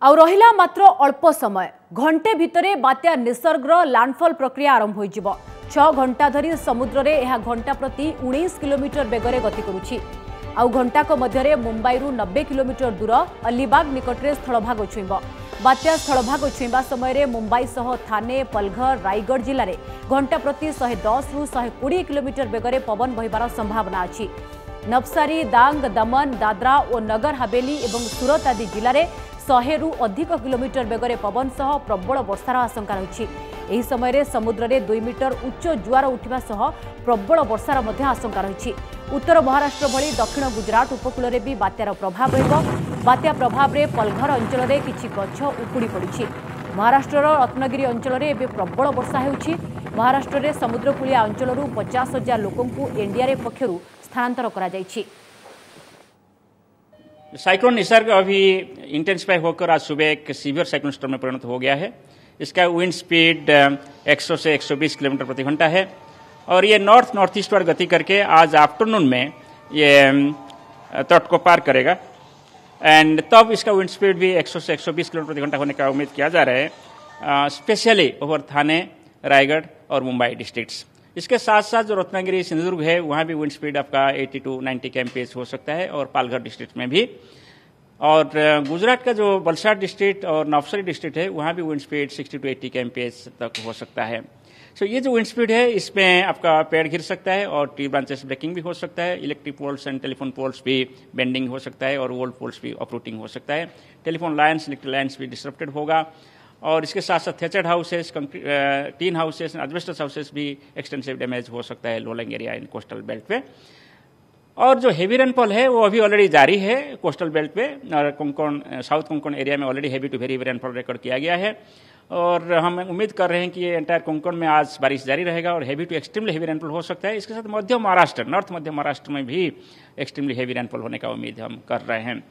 आउ रहिला मात्र अल्प समय घंटे भितरे बात्या निसर्गर लैंडफॉल प्रक्रिया आरंभ हो जिवो। 6 घंटा धरी समुद्र रे यह घंटा प्रति 19 किलोमीटर बेगरे गति करुछि। आउ घंटा को मध्यरे मुंबई रु 90 किलोमीटर दूर अलीबाग निकटरे स्थलभाग छुईब। बात्या स्थलभाग छुईबा समय रे मुंबई सह थाने पलघर रायगढ़ जिले में घंटा प्रति 110 रु 120 किलोमीटर बेगरे पवन बहिबार संभावना अछि। नवसारी दांग दमन दादरा और नगर हवेली एवं सूरत आदि जिले में 100 रु अधिक किलोमीटर बेगरे पवन सह प्रबल वर्षार आशंका रही। यह समय समुद्र में 2 मीटर उच्च जुआर उठा सह प्रबल वर्षार आशंका रही। उत्तर महाराष्ट्र भली दक्षिण गुजरात उपकूल में भी बात्यार प्रभाव रहिबो। बात्या प्रभाव में पलघर अंचल में किछि गछ उपुड़ी पड़ी। महाराष्ट्र रत्नगिरी अंचल में एवं प्रबल वर्षा होउछि। महाराष्ट्र में समुद्रकूलिया अंचल 50,000 लोकंकु एनडीआरएफ पक्षरु स्थानांतर करा जायछि। साइक्लोन निसर्ग अभी इंटेंसिफाई होकर आज सुबह एक सीवियर साइक्लोन स्टॉर्म में परिणत हो गया है। इसका विंड स्पीड 100 से 120 किलोमीटर प्रति घंटा है और ये नॉर्थ ईस्ट वार गति करके आज आफ्टरनून में ये तट को पार करेगा एंड तब इसका विंड स्पीड भी 100 से 120 किलोमीटर प्रति घंटा होने का उम्मीद किया जा रहा है, स्पेशली ओवर थाने रायगढ़ और मुंबई डिस्ट्रिक्ट्स। इसके साथ साथ जो रत्नागिरी सिंधुदुर्ग है वहाँ भी विंड स्पीड आपका 80 to 90 kmph हो सकता है और पालघर डिस्ट्रिक्ट में भी। और गुजरात का जो वलसाड डिस्ट्रिक्ट और नवसारी डिस्ट्रिक्ट है वहाँ भी विंड स्पीड 60 to 80 kmph तक हो सकता है। सो ये जो विंड स्पीड है इसमें आपका पेड़ गिर सकता है और ट्री ब्रांचेस ब्रेकिंग भी हो सकता है। Electric poles and telephone poles भी बेंडिंग हो सकता है और ओल्ड पोल्स भी अपरूटिंग हो सकता है। टेलीफोन लाइन्स इलेक्ट्रिक लाइन्स भी डिसरप्टेड होगा और इसके साथ साथ thatched houses, tin houses, asbestos houses भी एक्सटेंसिव डैमेज हो सकता है low lying area in coastal belt पे। और जो हेवी रेनफॉल है वो अभी ऑलरेडी जारी है कोस्टल बेल्ट पे और कोंकण साउथ कोंकण एरिया में already heavy to very heavy rainfall record किया गया है और हम उम्मीद कर रहे हैं कि ये एंटायर कोंकण में आज बारिश जारी रहेगा और heavy to extremely heavy rainfall हो सकता है। इसके साथ मध्य महाराष्ट्र, नॉर्थ मध्य महाराष्ट्र में भी एक्सट्रीमली हेवी रेनफॉल होने का उम्मीद हम कर रहे हैं।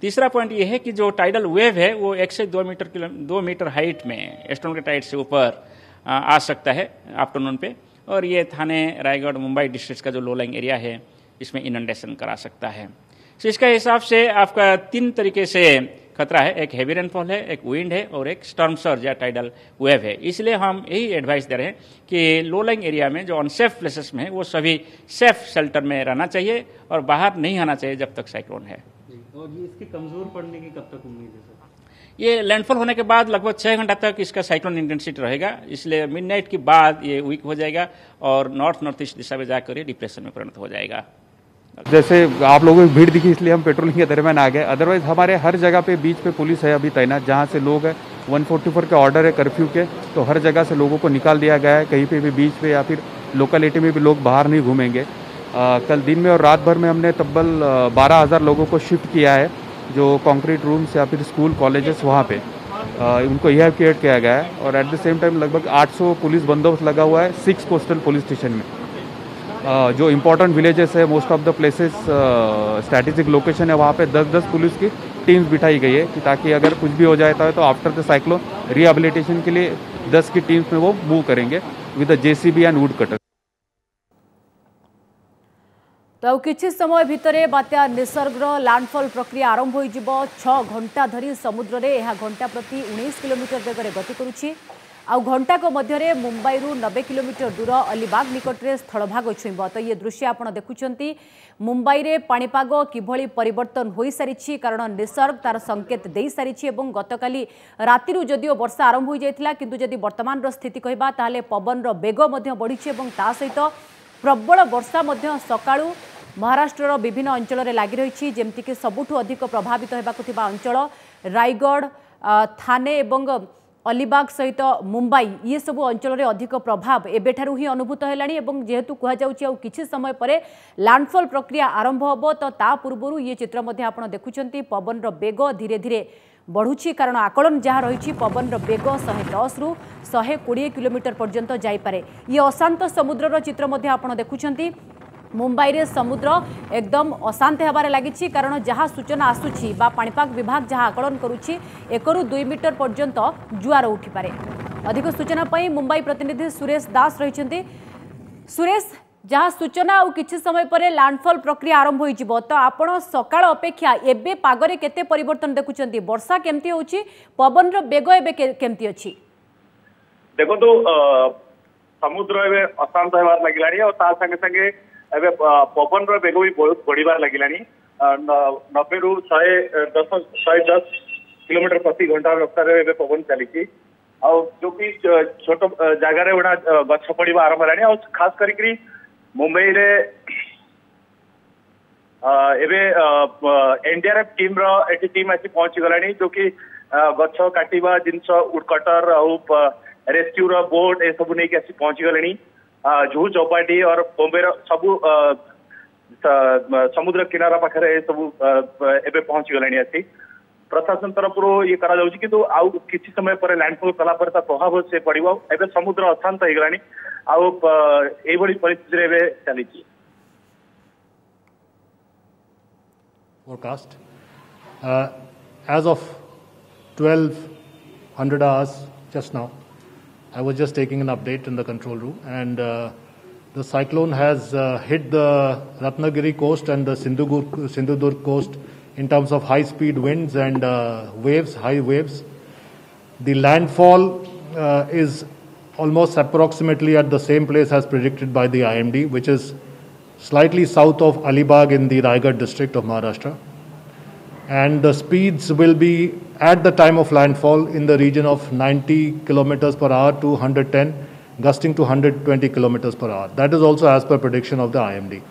तीसरा पॉइंट ये है कि जो टाइडल वेव है वो 1 से 2 मीटर हाइट में एस्टोन के टाइड से ऊपर आ सकता है आफ्टरनून पे और ये थाने रायगढ़ मुंबई डिस्ट्रिक्ट का जो लो लाइंग एरिया है इसमें इनंडेशन करा सकता है। तो इसका हिसाब से आपका 3 तरीके से खतरा है, एक हेवी रेनफॉल है, एक विंड है और एक स्टॉर्म सर्ज या टाइडल वेव है। इसलिए हम यही एडवाइस दे रहे हैं कि लो लाइंग एरिया में जो अनसेफ प्लेसेस में है वो सभी सेफ शेल्टर में रहना चाहिए और बाहर नहीं आना चाहिए जब तक साइक्लोन है। और ये इसके कमजोर पड़ने की कब तक उम्मीद है सर? ये लैंडफॉल होने के बाद लगभग 6 घंटा तक इसका साइक्लोन इंटेंसिटी रहेगा, इसलिए मिडनाइट के बाद ये वीक हो जाएगा और नॉर्थ ईस्ट दिशा में जाकर ये डिप्रेशन में परिणत हो जाएगा। जैसे आप लोगों की भीड़ दिखी इसलिए हम पेट्रोलिंग के दरमियान आ गए, अदरवाइज हमारे हर जगह पे बीच पे पुलिस है अभी तैनात। जहाँ से लोग है 144 के ऑर्डर है कर्फ्यू के, तो हर जगह से लोगों को निकाल दिया गया है। कहीं पे भी बीच पे या फिर लोकेलिटी में भी लोग बाहर नहीं घूमेंगे। कल दिन में और रात भर में हमने तब्बल 12,000 लोगों को शिफ्ट किया है जो कंक्रीट रूम्स या फिर स्कूल कॉलेजेस वहाँ पे उनको इवैक्यूएट किया गया है और एट द सेम टाइम लगभग 800 पुलिस बंदोबस्त लगा हुआ है 6 कोस्टल पुलिस स्टेशन में। जो इम्पोर्टेंट विलेजेस है, most of the places strategic location है, वहाँ पे 10-10 पुलिस की टीम्स बिठाई गई है कि ताकि अगर कुछ भी हो जाता है तो आफ्टर द साइक्लोन रिहेबिलिटेशन के लिए 10 की टीम्स में वो मूव करेंगे with the JCB and would cutter. तो किछि समय भितरे बात्या निसर्ग लैंडफॉल प्रक्रिया आरंभ हो जिवो। 6 घंटा धरी समुद्र रे यह घंटा प्रति 19 किलोमीटर बेगरे गति करुछि। आउ घंटा को मध्यरे मुंबई रु 90 किलोमीटर दूर अलीबाग निकटरे स्थलभाग छुईब। तो ये दृश्य आपण देखुछंती मुंबई रे पाणीपाग किभली परिवर्तन हो सारी कारण निसर्ग तार संकेत दे सारी एवं गतकाली रातिरु जदिओ वर्षा आरंभ हो जाइतिला किंतु जदि वर्तमान स्थिति कहबा ताले पवन रो बेग मध्य बढ़िछि एवं ता सहित प्रबल वर्षा मध्य सकाळु महाराष्ट्र विभिन्न अंचल में लगी रही। जमतीक सबुठु अधिक प्रभावित होगा अंचल रायगढ़, थाने एवं अलीबाग सहित मुंबई ये सब अंचल में अधिक प्रभाव एबेठारु ही अनुभूत है। जेहेतु कहुच्छी किछि समय पर लैंडफॉल प्रक्रिया आरंभ होब तो ता पूर्व ये चित्र मध्य आपण देखुछंती पवन रो बेग धीरे धीरे बढ़ुछि कारण आकलन जहाँ रही पवन रो बेग 110 रु 120 किलोमीटर पर्यंत जाइपारे। ये अशांत समुद्र चित्र मध्य आपण देखुछंती मुंबई रे समुद्र एकदम अशांत होबार लगी कारण जहाँ सूचना आसुची बा पाणीपाग विभाग जहाँ आकलन करुछि 1 रु 2 मीटर पर्यंत जुआर उठिपारे। अधिक सूचना पाई मुंबई प्रतिनिधि सुरेश दास रही। सुरेश, जहाँ सूचना और किछि समय पर लैंडफॉल प्रक्रिया आरंभ हो जिवो तो आपण सकाळ अपेक्षा एबे पागरे केते परिवर्तन देखुचंती वर्षा केमती होची पवन रो बेग एबे केमती अछि देखो तो समुद्र एवं अशांत होबार लगिलानी और ता संगे संगे एबे पवन रो बेग भी बहुत बढ़िबार लगिलानी 90 रु 110 किलोमीटर प्रति घंटा रफ्तार एबे पवन चली जो कि छोट जगार गुड़ा गछ पड़ा आरंभ है और खास करी मुंबई रे एबे एनडीआरएफ टीम रो एटी टीम आसी पहुंची गलानी जो कि गछ काटिबा जिनस उडकटर और रेस्क्यू रो बोट ए सब नहीं आसी पहुंची गलानी जुहू चौपाटी और बॉम्बे रो सबु समुद्र किनारा पाखरे सब एबे पहुंची गलानी आसी प्रशासन तरफ ये करा जाउची कि तो आउ किछि समय पर लैंडफॉल कला पर प्रभाव से पड़िबो एबे समुद्र अशांत हो गलानी आउ ए बड़ी परिस्थिति रे एबे चली छी forecast as of 1200 hours just now. I was just taking an update in the control room, and the cyclone has hit the Ratnagiri coast and the Sindhudurg coast in terms of high-speed winds and waves, high waves. The landfall is almost approximately at the same place as predicted by the IMD, which is slightly south of Alibag in the Raigad district of Maharashtra. And the speeds will be at the time of landfall in the region of 90 kilometers per hour to 110, gusting to 120 kilometers per hour. That is also as per prediction of the IMD.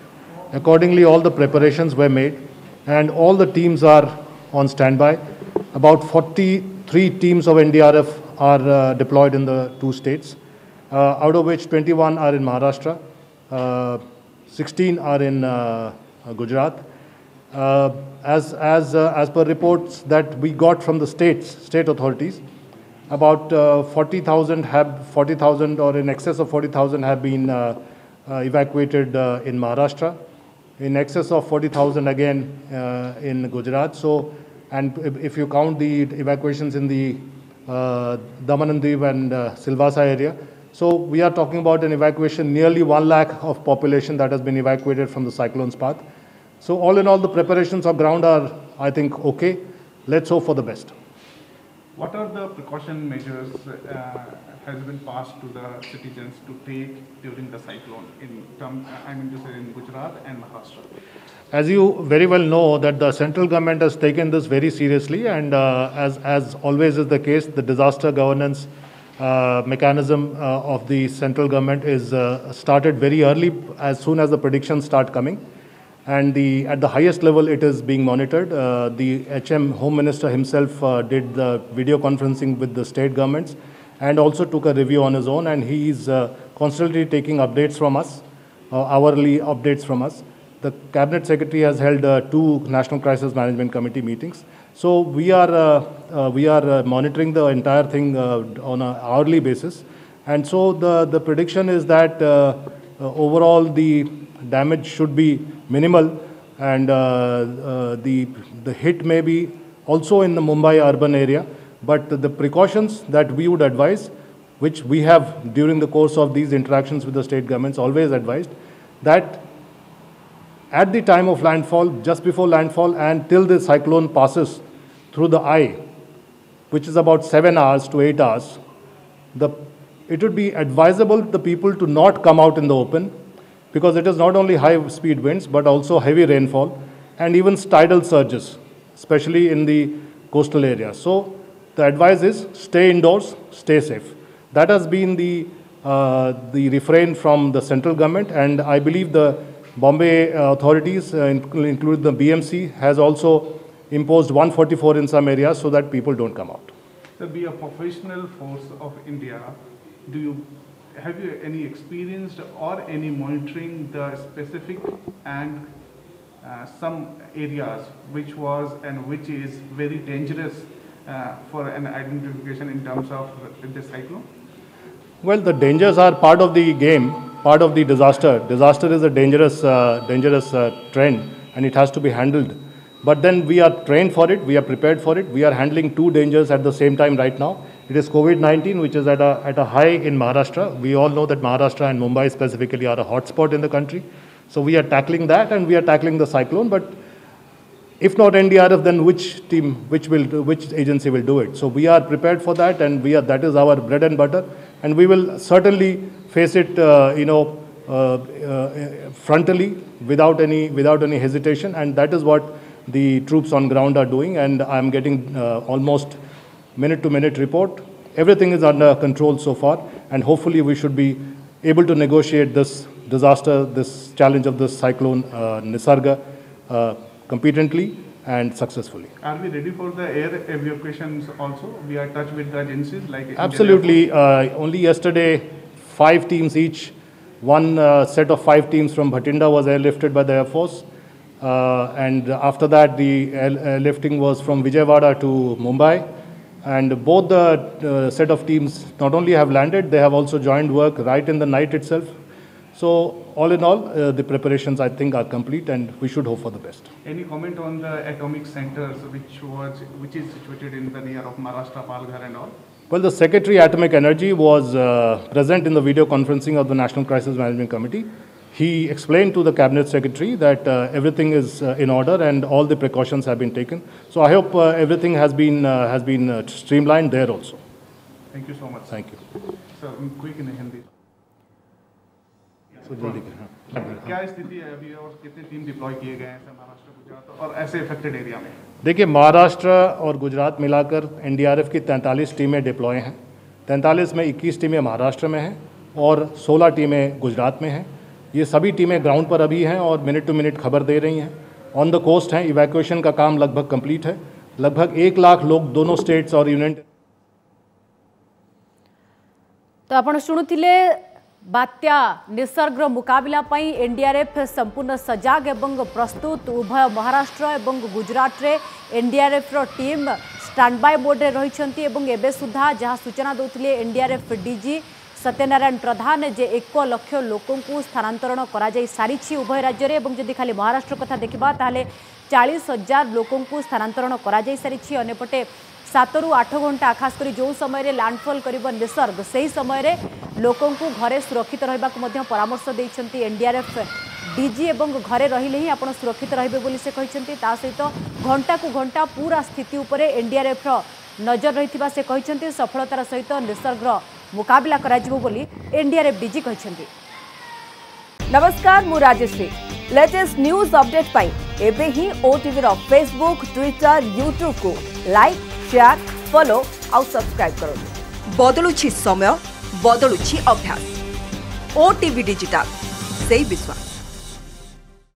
Accordingly, all the preparations were made and all the teams are on standby. About 43 teams of NDRF are deployed in the two states, out of which 21 are in Maharashtra, 16 are in Gujarat. As per reports that we got from the state authorities, about 40,000 or in excess of 40,000 have been evacuated in Maharashtra, in excess of 40,000 again in Gujarat. So, and if you count the evacuations in the Daman and Diu and Silvassa area, so we are talking about an evacuation, nearly 1 lakh of population that has been evacuated from the cyclone's path. So all in all, the preparations of ground are, I think, okay. Let's hope for the best. What are the precaution measures has been passed to the citizens to take during the cyclone in Gujarat and Maharashtra? As you very well know, that the central government has taken this very seriously, and as always is the case, the disaster governance mechanism of the central government is started very early, as soon as the predictions start coming. And at the highest level, it is being monitored. The HM Home Minister himself did the video conferencing with the state governments and also took a review on his own, and he is constantly taking updates from us, hourly updates from us. The Cabinet Secretary has held 2 National Crisis Management Committee meetings. So we are monitoring the entire thing on an hourly basis. And so the prediction is that overall the damage should be minimal, and the hit may be also in the Mumbai urban area, but the precautions that we would advise, which we have during the course of these interactions with the state governments always advised, that at the time of landfall, just before landfall and till the cyclone passes through the eye, which is about 7 hours to 8 hours, it would be advisable the people to not come out in the open, because it is not only high speed winds but also heavy rainfall and even tidal surges, especially in the coastal areas. So the advice is stay indoors, stay safe. That has been the refrain from the central government, and I believe the Bombay authorities, including the BMC, has also imposed 144 in some areas so that people don't come out. To be a professional force of India, have you any experienced or any monitoring the specific and some areas which was and which is very dangerous for an identification in terms of the cyclone? Well, the dangers are part of the game, part of the disaster. Disaster is a dangerous trend, and it has to be handled. But then we are trained for it, we are prepared for it. We are handling 2 dangers at the same time right now. It is COVID-19, which is at a high in Maharashtra. We all know that Maharashtra and Mumbai specifically are a hotspot in the country. So we are tackling that, and we are tackling the cyclone. But if not NDRF, then which team, which agency will do it? So we are prepared for that, and that is our bread and butter, and we will certainly face it, frontally, without any hesitation, and that is what the troops on ground are doing. And I am getting almost minute-to-minute report. Everything is under control so far, and hopefully we should be able to negotiate this disaster, this challenge of this cyclone Nisarga competently and successfully. Are we ready for the air evacuations also? We are in touch with the agencies like Absolutely. Only yesterday, 5 teams each. One set of 5 teams from Bhatinda was airlifted by the Air Force. And after that, the airlifting was from Vijayawada to Mumbai. And both the set of teams not only have landed, they have also joined work right in the night itself. So all in all, the preparations I think are complete, and we should hope for the best. Any comment on the atomic centers which is situated in the near of Maharashtra, Palghar and all? Well, the Secretary Atomic Energy was present in the video conferencing of the National Crisis Management Committee. He explained to the Cabinet Secretary that everything is in order and all the precautions have been taken. So I hope everything has been streamlined there also. Thank you so much. Thank you. Sir, quick in Hindi. क्या स्थिति है अभी और कितने team deploy किए गए हैं महाराष्ट्र, गुजरात और ऐसे इफेक्टेड एरिया में? देखिए, महाराष्ट्र और गुजरात मिलाकर एनडीआरएफ की 43 टीमें डिप्लॉय हैं। 43 में 21 टीमें महाराष्ट्र में हैं और 16 टीमें गुजरात में हैं। ये सभी टीमें ग्राउंड पर अभी हैं और मिनट टू मिनट खबर दे रही हैं। ऑन द कोस्ट हैं। इवैक्यूएशन का काम लगभग कंप्लीट है। लगभग 1 लाख लोग दोनों स्टेट्स और यूनियन। तो आपण शुणुथिले बात्या निसर्गर मुकाबला पई एनडीआरएफ संपूर्ण सजाग एवं प्रस्तुत। उभय महाराष्ट्र एवं गुजरात रे एनडीआरएफ रो टीम स्टैंड बाय मोड रे रहिसंती एवं एबे सुधा जहाँ सूचना दौथिले एनडीआरएफ डीजी सत्यनारायण प्रधान जे 1 लाख लोकों को स्थानांतरण करा जाई सारिछि उभय राज्य रे। एवं जदि खाली महाराष्ट्र कथा देखिबा ताले 40,000 लोकों को स्थानांतरण करा जाई सारिछि। अन्यपटे 7 ରୁ 8 घंटा खास करी जो समय रे लैंडफॉल करिब निसर्ग सही समय रे लोकों को घरे सुरक्षित रहबा को मध्य परामर्श दैछंती एनडीआरएफ डीजी एवं घरे रहिले ही आपण सुरक्षित रहबे बोली से कहिसंती। ता सहित घंटा को घंटा पूरा स्थिति उपरे एनडीआरएफ रो नजर रहिथिबा से कहिसंती। सफलतार सहित निसर्ग मुकाबला कराजिबो बोली एनडीआरएफ डीजी कहिसंती। नमस्कार, मु राजश्री। लेटेस्ट न्यूज अपडेट पाई एबे ही ओटीवी रो फेसबुक, ट्विटर, यूट्यूब को लाइक, शेयर, फॉलो और सब्सक्राइब करो। बदलुछि समय, बदलुछि अभ्यास। ओटीवी डिजिटल, से विश्वास।